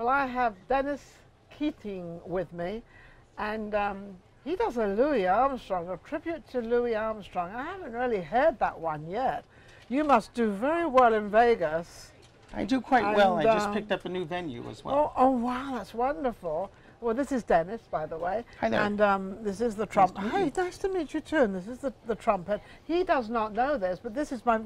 Well, I have Dennis Keating with me, and he does a Louis Armstrong, a tribute to Louis Armstrong. I haven't really heard that one yet. You must do very well in Vegas. I do quite well. I just picked up a new venue as well. Oh, wow, that's wonderful. Well, this is Dennis, by the way. Hi there. And this is the trumpet. Nice Hey, nice to meet you too. And this is the trumpet. He does not know this, but this is my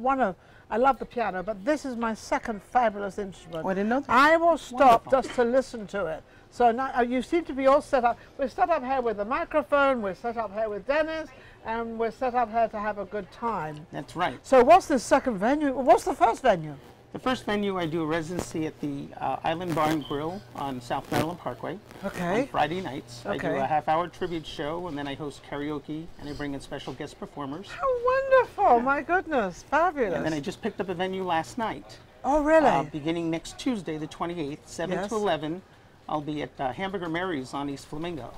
I love the piano, but this is my second fabulous instrument. Oh, I didn't know that. I will stop Wonderful. just to listen to it. So now you seem to be all set up. We're set up here with the microphone, we're set up here with Dennis, and we're set up here to have a good time. That's right. So what's the second venue? What's the first venue? The first venue, I do a residency at the Island Bar and Grill on South Maryland Parkway. Okay. On Friday nights. Okay. I do a half-hour tribute show, and then I host karaoke, and I bring in special guest performers. How wonderful! My goodness, fabulous. And then I just picked up a venue last night. Oh, really? Beginning next Tuesday, the 28th, 7 to 11, I'll be at Hamburger Mary's on East Flamingo.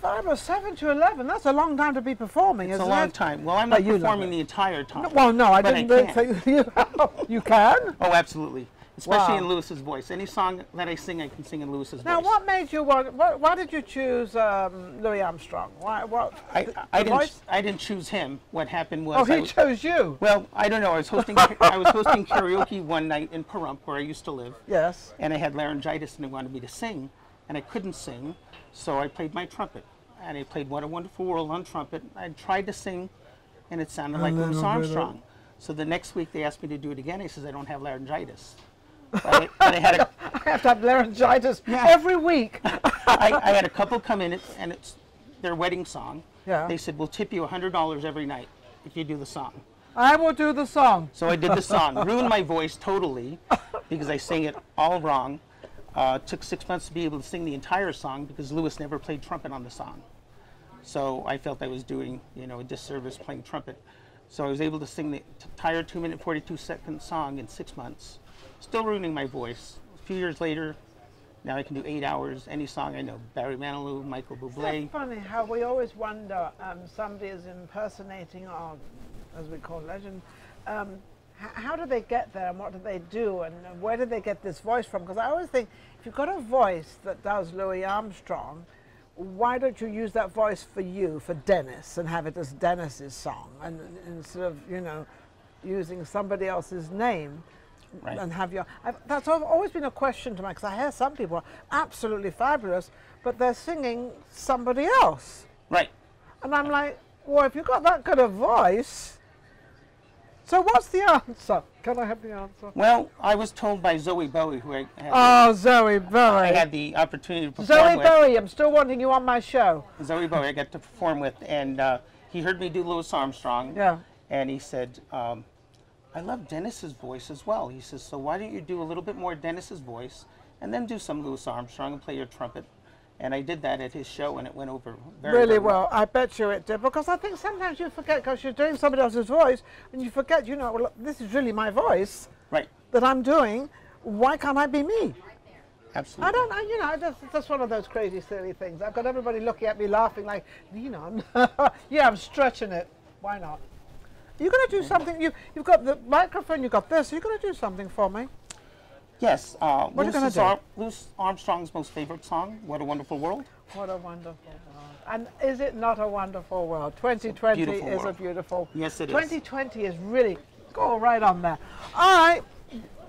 Fabulous, 7 to 11. That's a long time to be performing, It's isn't a long it? time. Well, I'm not performing the entire time. No, well, no, I but didn't think you. You can? Oh, absolutely. Especially Wow. in Louis's voice. Any song that I sing, I can sing in Louis's voice. Now, what made you want? Why did you choose Louis Armstrong? Why? What? I didn't choose him. What happened was Oh, he chose you. Well, I don't know. I was hosting karaoke one night in Pahrump, where I used to live. Yes. And I had laryngitis, and they wanted me to sing, and I couldn't sing, so I played my trumpet, and I played "What a Wonderful World" on trumpet. I tried to sing, and it sounded like Louis Armstrong. So the next week they asked me to do it again. I said I don't have laryngitis. But I had a, I have to have laryngitis every week. I had a couple come in, and it's their wedding song. Yeah. They said, we'll tip you $100 every night if you do the song. I will do the song. So I did the song. Ruined my voice totally because I sang it all wrong. Took 6 months to be able to sing the entire song because Louis never played trumpet on the song. So I felt I was doing, a disservice playing trumpet. So I was able to sing the entire 2-minute, 42-second song in 6 months. Still ruining my voice. A few years later, now I can do 8 hours, any song I know. Barry Manilow, Michael Bublé. It's funny how we always wonder, somebody is impersonating our, as we call legend, how do they get there and what do they do and where do they get this voice from? Because I always think, if you've got a voice that does Louis Armstrong, why don't you use that voice for you, for Dennis, and have it as Dennis's song, and instead of, using somebody else's name. Right. And have your. That's always been a question to me, because I hear some people are absolutely fabulous, but they're singing somebody else. Right. And I'm like, well, if you've got that good a voice, so what's the answer? Can I have the answer? Well, I was told by Zoe Bowie, who I had, Zoe Bowie. I had the opportunity to perform Zoe with. Bowie, I'm still wanting you on my show. Zoe Bowie, I got to perform with, and he heard me do Louis Armstrong. Yeah. And he said, I love Dennis's voice as well. He says, so why don't you do a little bit more Dennis's voice and then do some Louis Armstrong and play your trumpet? And I did that at his show, and it went over very, Really very well. I bet you it did, because I think sometimes you forget, because you're doing somebody else's voice, and you forget, well, this is really my voice that I'm doing. Why can't I be me? Absolutely. That's one of those crazy, silly things. I've got everybody looking at me laughing like, yeah, I'm stretching it. Why not? You're going to do something. You've got the microphone. You've got this. You're going to do something for me. Yes. What are you going to do? Louis Armstrong's most favorite song, "What a Wonderful World." What a wonderful world. And is it not a wonderful world? 2020 Beautiful is world. a beautiful. Yes, it is. 2020 is really, go right on there. All right,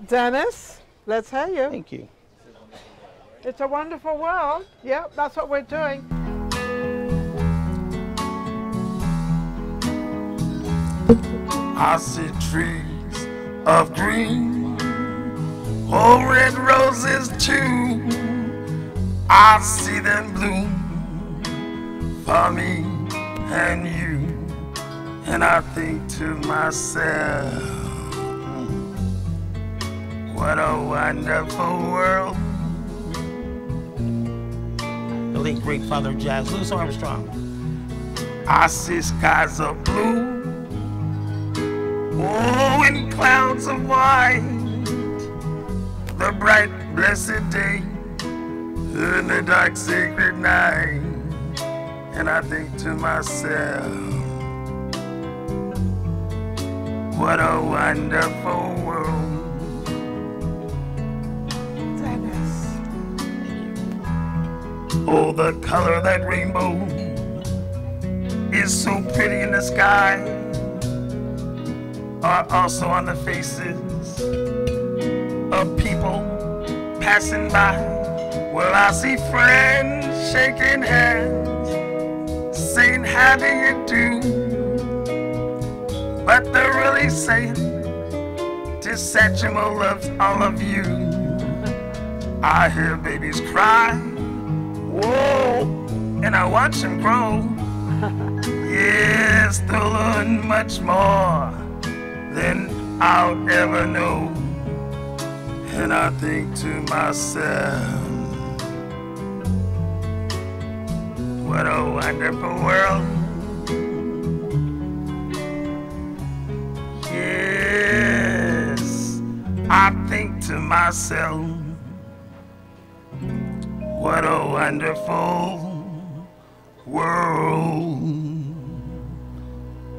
Dennis, let's hear you. Thank you. It's a wonderful world. Yeah, that's what we're doing. I see trees of green, oh, red roses too. I see them bloom for me and you, and I think to myself, what a wonderful world. The late great father of jazz, Louis Armstrong. I see skies of blue, oh, and clouds of white, the bright blessed day and the dark sacred night, and I think to myself, what a wonderful world. Dennis, Oh, the color of that rainbow is so pretty in the sky, are also on the faces of people passing by. Well, I see friends shaking hands, saying how do you do, but they're really saying Satchmo loves all of you. I hear babies cry, whoa, and I watch them grow. Yes, they'll learn much more than I'll ever know. And I think to myself, what a wonderful world. Yes, I think to myself, what a wonderful world.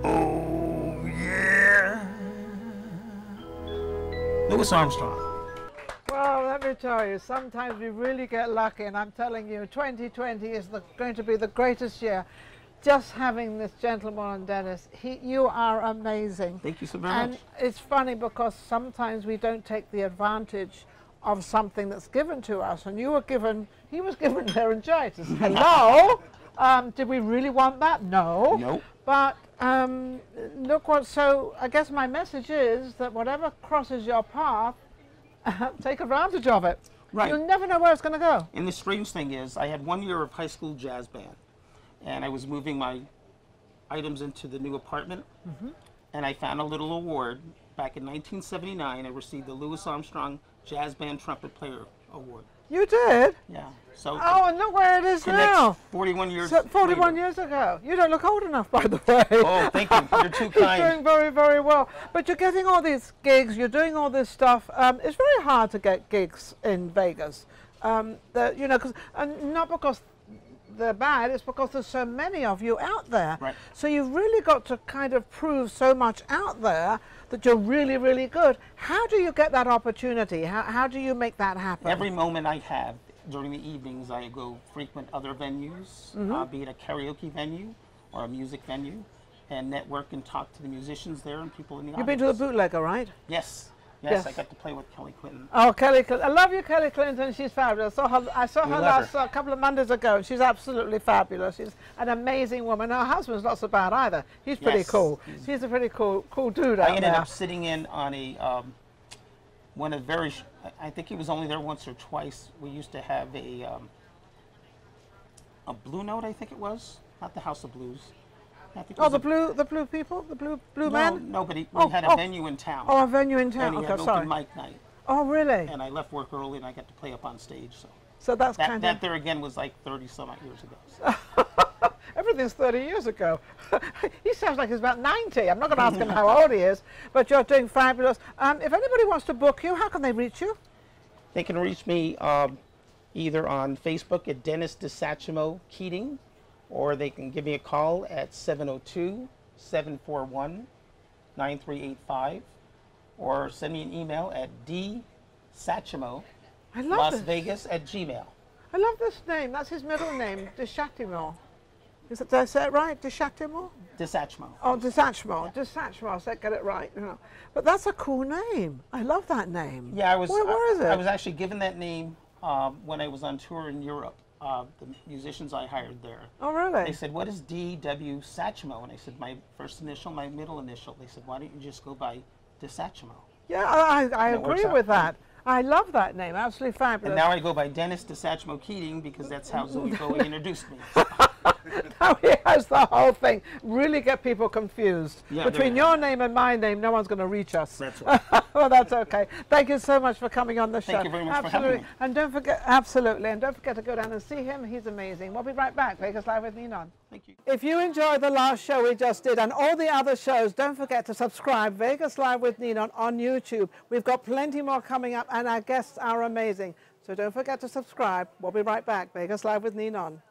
Oh, yeah. Louis Armstrong. Well, let me tell you, sometimes we really get lucky, and I'm telling you, 2020 is going to be the greatest year. Just having this gentleman on, Dennis, you are amazing. Thank you so very much. And it's funny because sometimes we don't take the advantage of something that's given to us, and he was given laryngitis. Hello? Did we really want that? No. Nope. But look what, so I guess my message is that whatever crosses your path, take advantage of it. Right. You'll never know where it's going to go. And the strange thing is, I had 1 year of high school jazz band, and I was moving my items into the new apartment, and I found a little award. Back in 1979, I received the Louis Armstrong Jazz Band Trumpet Player Award. You did? Yeah. So Oh, and look where it is now. 41 years. So 41 later. years ago. You don't look old enough, by the way. Oh, thank you. You're too kind. You're doing very, very well. But you're getting all these gigs. You're doing all this stuff. It's very hard to get gigs in Vegas. You know, and not because they're bad. It's because there's so many of you out there. Right. So you've really got to kind of prove so much out there that you're really, really good. How do you get that opportunity? How do you make that happen? Every moment I have during the evenings, I go frequent other venues, be it a karaoke venue or a music venue, and network and talk to the musicians there and people in the audience. You've been to the Bootlegger, right? Yes. Yes. Yes, I got to play with Kelly Clinton. Oh, Kelly Clinton. I love you, Kelly Clinton. She's fabulous. I saw her last couple of Mondays ago. She's absolutely fabulous. She's an amazing woman. Her husband's not so bad either. He's pretty cool. He's a pretty cool dude out there. I ended up sitting in on a one of very. I think he was only there once or twice. We used to have a Blue Note, I think it was, not the House of Blues. Oh, the blue people, the blue man. No, but we had a venue in town. Oh, a venue in town. And he Okay, had sorry. open mic night. Oh, really? And I left work early, and I got to play up on stage. So that's that, kind that of. there again was like 30-some odd years ago. So. Everything's 30 years ago. He sounds like he's about 90. I'm not going to ask him how old he is, but you're doing fabulous. If anybody wants to book you, how can they reach you? They can reach me either on Facebook at Dennis DeSatchmo Keating, or they can give me a call at 702-741-9385, or send me an email at dsatchmo@lasvegas@gmail. I love this name. That's his middle name, DeSatchmo. Did I say it right? DeSatchmo? DeSatchmo. Oh, DeSatchmo. DeSatchmo. I said get it right. You know. But that's a cool name. I love that name. Yeah, Where is it? I was actually given that name when I was on tour in Europe. The musicians I hired there. Oh, really? They said, what is D.W. Satchmo? And I said, my first initial, my middle initial. They said, why don't you just go by DeSatchmo? Yeah, I agree with that. I love that name. Absolutely fabulous. And now I go by Dennis DeSatchmo Keating because that's how Zoe Bowie introduced me. Now he has the whole thing. Really get people confused. Yeah, Between your name and my name, no one's going to reach us. That's right. Well, that's okay. Thank you so much for coming on the show. Thank you very much for having me. And don't forget, absolutely, and don't forget to go down and see him. He's amazing. We'll be right back. Vegas Live with Ninon. Thank you. If you enjoyed the last show we just did and all the other shows, don't forget to subscribe. Vegas Live with Ninon on YouTube. We've got plenty more coming up, and our guests are amazing. So don't forget to subscribe. We'll be right back. Vegas Live with Ninon.